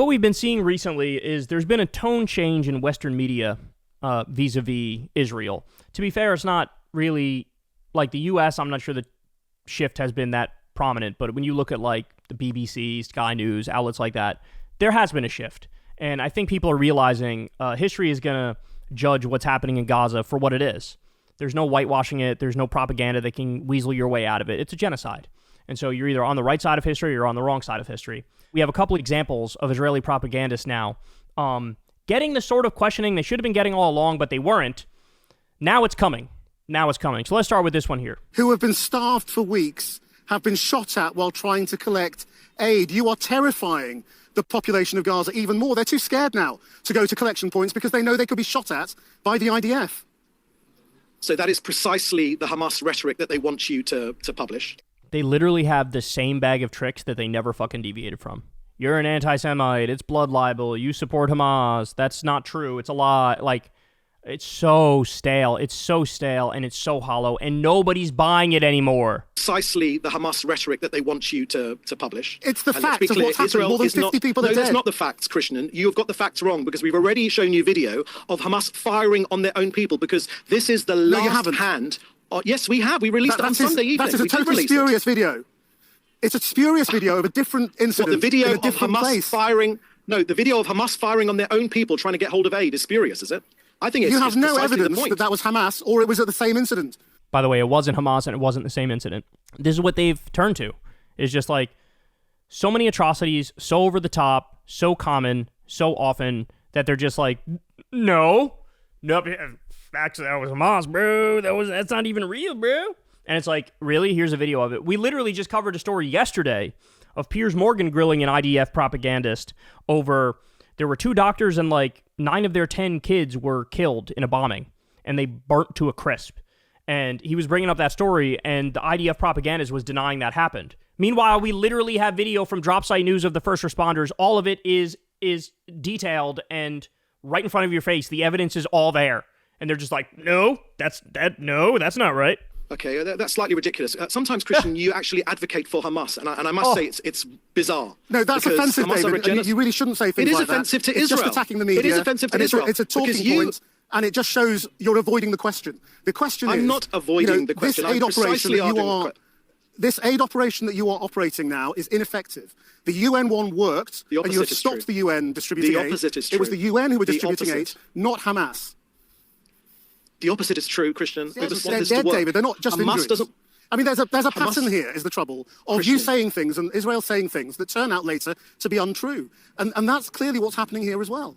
What we've been seeing recently is there's been a tone change in Western media vis-a-vis Israel. To be fair, it's not really like the U.S. I'm not sure the shift has been that prominent, but when you look at like the BBC, Sky News, outlets like that, there has been a shift. And I think people are realizing history is going to judge what's happening in Gaza for what it is. There's no whitewashing it. There's no propaganda that can weasel your way out of it. It's a genocide. And so you're either on the right side of history or you're on the wrong side of history. We have a couple examples of Israeli propagandists now getting the sort of questioning they should have been getting all along, but they weren't. Now it's coming. So let's start with this one here. Who have been starved for weeks, have been shot at while trying to collect aid. You are terrifying the population of Gaza even more. They're too scared now to go to collection points because they know they could be shot at by the IDF. So that is precisely the Hamas rhetoric that they want you to publish. They literally have the same bag of tricks that they never fucking deviated from. You're an anti-Semite. It's blood libel. You support Hamas. That's not true. It's a lie. Like, it's so stale. And it's so hollow. And nobody's buying it anymore. Precisely the Hamas rhetoric that they want you to publish. It's the facts of what's happening. More than 50 people are dead. No, that's not the facts, Christian. You've got the facts wrong because we've already shown you video of Hamas firing on their own people because this is the last hand. Yes, we have. We released it on Sunday evening. That is a totally spurious video. It's a spurious video of a different incident. The video in a of different Hamas place. firing. No, the video of Hamas firing on their own people trying to get hold of aid is spurious, is it? I think it's you have no evidence that that was Hamas or it was at the same incident. By the way, it wasn't Hamas and it wasn't the same incident. This is what they've turned to. It's just like so many atrocities, so over the top, so common, so often that they're just like, nope. Actually, that was Hamas, bro. That's not even real, bro. And it's like, really? Here's a video of it. We literally just covered a story yesterday of Piers Morgan grilling an IDF propagandist over, there were 2 doctors and like 9 of their 10 kids were killed in a bombing and they burnt to a crisp. And he was bringing up that story and the IDF propagandist was denying that happened. Meanwhile, we literally have video from drop site news of the first responders. All of it is detailed and right in front of your face. The evidence is all there. And they're just like, no, that's not right. Okay, that's slightly ridiculous. Sometimes, Christian, you actually advocate for Hamas, and I must say it's bizarre. No, that's offensive, David. You really shouldn't say things like that. It is offensive to Israel. It's just attacking the media. It is offensive to Israel. It's a talking point, and it just shows you're avoiding the question. The question is... I'm not avoiding the question. This aid operation that you are operating now is ineffective. The UN one worked, and you have stopped the UN distributing aid. The opposite is true. It was the UN who were distributing aid, not Hamas. The opposite is true, Christian. They're dead, David. They're not just injuries. I mean, there's a pattern here, is the trouble, of Christian. You saying things and Israel saying things that turn out later to be untrue. And that's clearly what's happening here as well.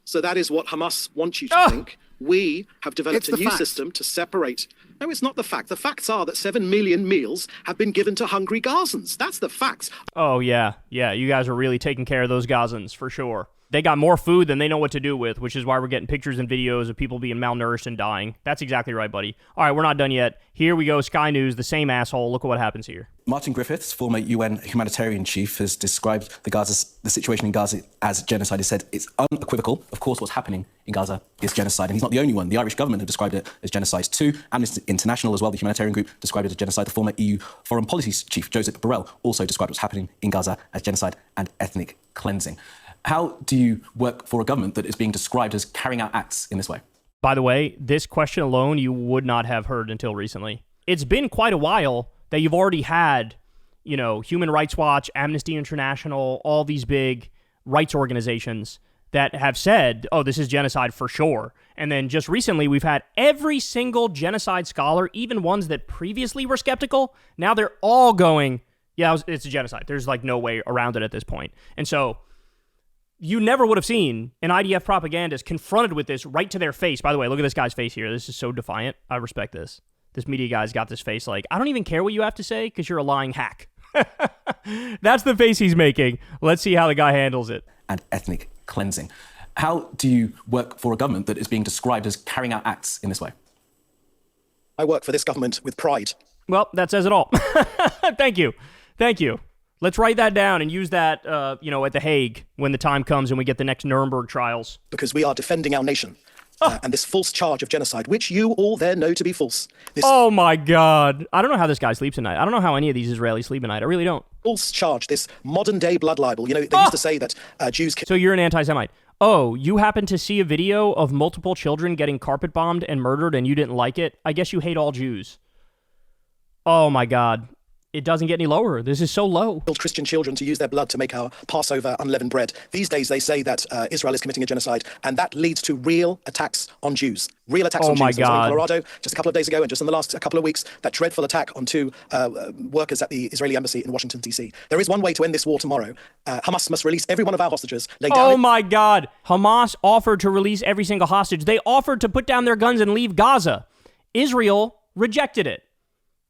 So that is what Hamas wants you to think. We have developed a new system to separate. No, it's not the fact. The facts are that 7 million meals have been given to hungry Gazans. That's the facts. Oh, yeah. Yeah, you guys are really taking care of those Gazans, for sure. They got more food than they know what to do with, which is why we're getting pictures and videos of people being malnourished and dying. That's exactly right, buddy. All right, we're not done yet. Here we go, Sky News, the same asshole. Look at what happens here. Martin Griffiths, former UN humanitarian chief, has described the situation in Gaza as genocide. He said it's unequivocal. Of course, what's happening in Gaza is genocide. And he's not the only one. The Irish government have described it as genocide too. Amnesty International as well, the humanitarian group, described it as genocide. The former EU foreign policy chief, Joseph Borrell, also described what's happening in Gaza as genocide and ethnic cleansing. How do you work for a government that is being described as carrying out acts in this way? By the way, this question alone you would not have heard until recently. It's been quite a while that you've already had, Human Rights Watch, Amnesty International, all these big rights organizations that have said, oh, this is genocide for sure. And then just recently, we've had every single genocide scholar, even ones that previously were skeptical, now they're all going, yeah, it's a genocide. There's like no way around it at this point. And so you never would have seen an IDF propagandist confronted with this right to their face. By the way, look at this guy's face here. This is so defiant. I respect this. This media guy's got this face like, I don't even care what you have to say because you're a lying hack. That's the face he's making. Let's see how the guy handles it. And ethnic cleansing. How do you work for a government that is being described as carrying out acts in this way? I work for this government with pride. Well, that says it all. Thank you. Let's write that down and use that, at The Hague when the time comes and we get the next Nuremberg trials. Because we are defending our nation. and this false charge of genocide, which you all there know to be false. This Oh my God. I don't know how this guy sleeps at night. I don't know how any of these Israelis sleep at night. I really don't. false charge, this modern day blood libel. You know, they used to say that Jews... So you're an anti-Semite. Oh, you happen to see a video of multiple children getting carpet bombed and murdered and you didn't like it? I guess you hate all Jews. Oh my God. It doesn't get any lower. This is so low. Christian children to use their blood to make our Passover unleavened bread. These days they say that Israel is committing a genocide, and that leads to real attacks on Jews. Real attacks on Jews. Oh my There was one God. in Colorado just a couple of days ago, and just in the last couple of weeks, that dreadful attack on two workers at the Israeli embassy in Washington, D.C. There is one way to end this war tomorrow. Hamas must release every one of our hostages. Lay down Oh my God. Hamas offered to release every single hostage. They offered to put down their guns and leave Gaza. Israel rejected it.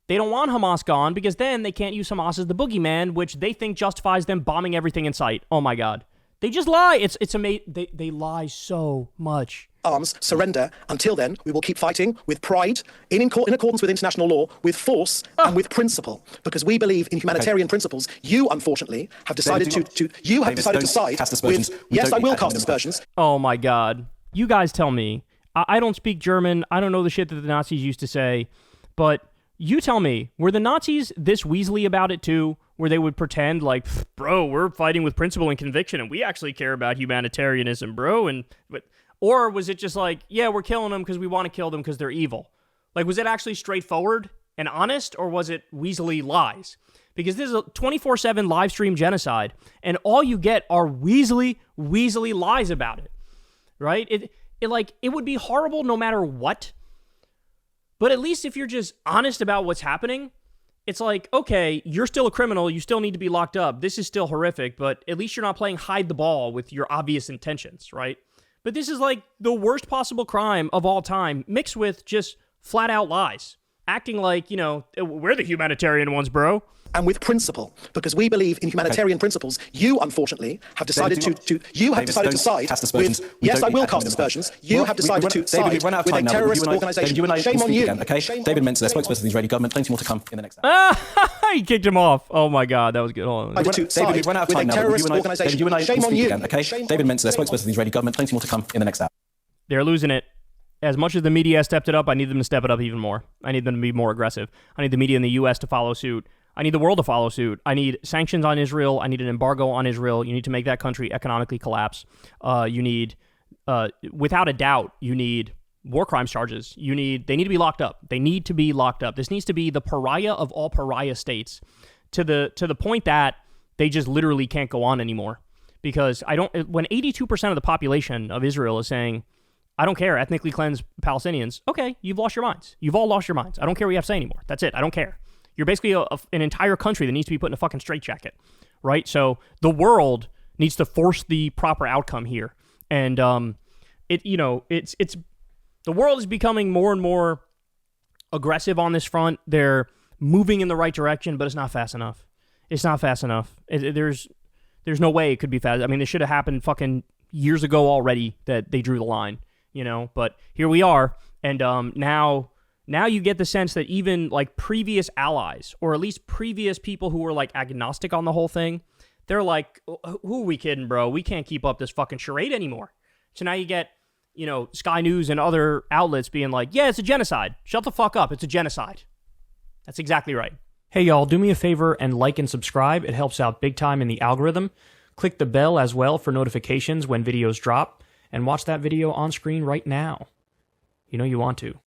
They don't want Hamas gone because then they can't use Hamas as the boogeyman, which they think justifies them bombing everything in sight. Oh my God. They just lie. It's amazing. They lie so much. arms, surrender. Until then, we will keep fighting with pride, in accordance with international law, with force, and with principle. Because we believe in humanitarian principles. You, unfortunately, have decided to side with... Yes, I will cast aspersions. Oh my God. You guys tell me. I don't speak German. I don't know the shit that the Nazis used to say. But you tell me, were the Nazis this Weasley about it too? Where they would pretend like, bro, we're fighting with principle and conviction, and we actually care about humanitarianism, bro. Or was it just like, yeah, we're killing them because we want to kill them because they're evil? Like, was it actually straightforward and honest, or was it Weasley lies? Because this is a 24/7 live stream genocide, and all you get are Weasley lies about it, right? It would be horrible no matter what. But at least if you're just honest about what's happening, it's like, okay, you're still a criminal. You still need to be locked up. This is still horrific, but at least you're not playing hide the ball with your obvious intentions, right? But this is like the worst possible crime of all time, mixed with just flat out lies. Acting like, we're the humanitarian ones, bro. And with principle, because we believe in humanitarian principles. You, unfortunately, have decided to side with... Yes, I will cast aspersions. You have decided to side with a terrorist organisation. Shame on you. David Menzer, the spokesperson of the Israeli government. Plenty more to come in the next hour. He kicked him off. Oh my God, that was good. Hold on. David, we've run out of time now. You and I Shame on you. David Menzer, the spokesperson of the Israeli government. Plenty more to come in the next hour. They're losing it. As much as the media has stepped it up, I need them to step it up even more. I need them to be more aggressive. I need the media in the U.S. to follow suit. I need the world to follow suit. I need sanctions on Israel. I need an embargo on Israel. You need to make that country economically collapse. You need, without a doubt, you need war crimes charges. They need to be locked up. They need to be locked up. This needs to be the pariah of all pariah states, to the point that they just literally can't go on anymore. Because when 82% of the population of Israel is saying, I don't care, ethnically cleanse Palestinians, okay, you've lost your minds. You've all lost your minds. I don't care what you have to say anymore. That's it. I don't care. You're basically an entire country that needs to be put in a fucking straitjacket, right? So the world needs to force the proper outcome here. And the world is becoming more and more aggressive on this front. They're moving in the right direction, but it's not fast enough. It's not fast enough. There's no way it could be fast. I mean, this should have happened fucking years ago already that they drew the line, but here we are. And now you get the sense that even like previous allies, or at least previous people who were like agnostic on the whole thing, they're like, who are we kidding, bro? We can't keep up this fucking charade anymore. So now you get, Sky News and other outlets being like, yeah, it's a genocide. Shut the fuck up. It's a genocide. That's exactly right. Hey, y'all, do me a favor and like and subscribe. It helps out big time in the algorithm. Click the bell as well for notifications when videos drop, and watch that video on screen right now. You know you want to.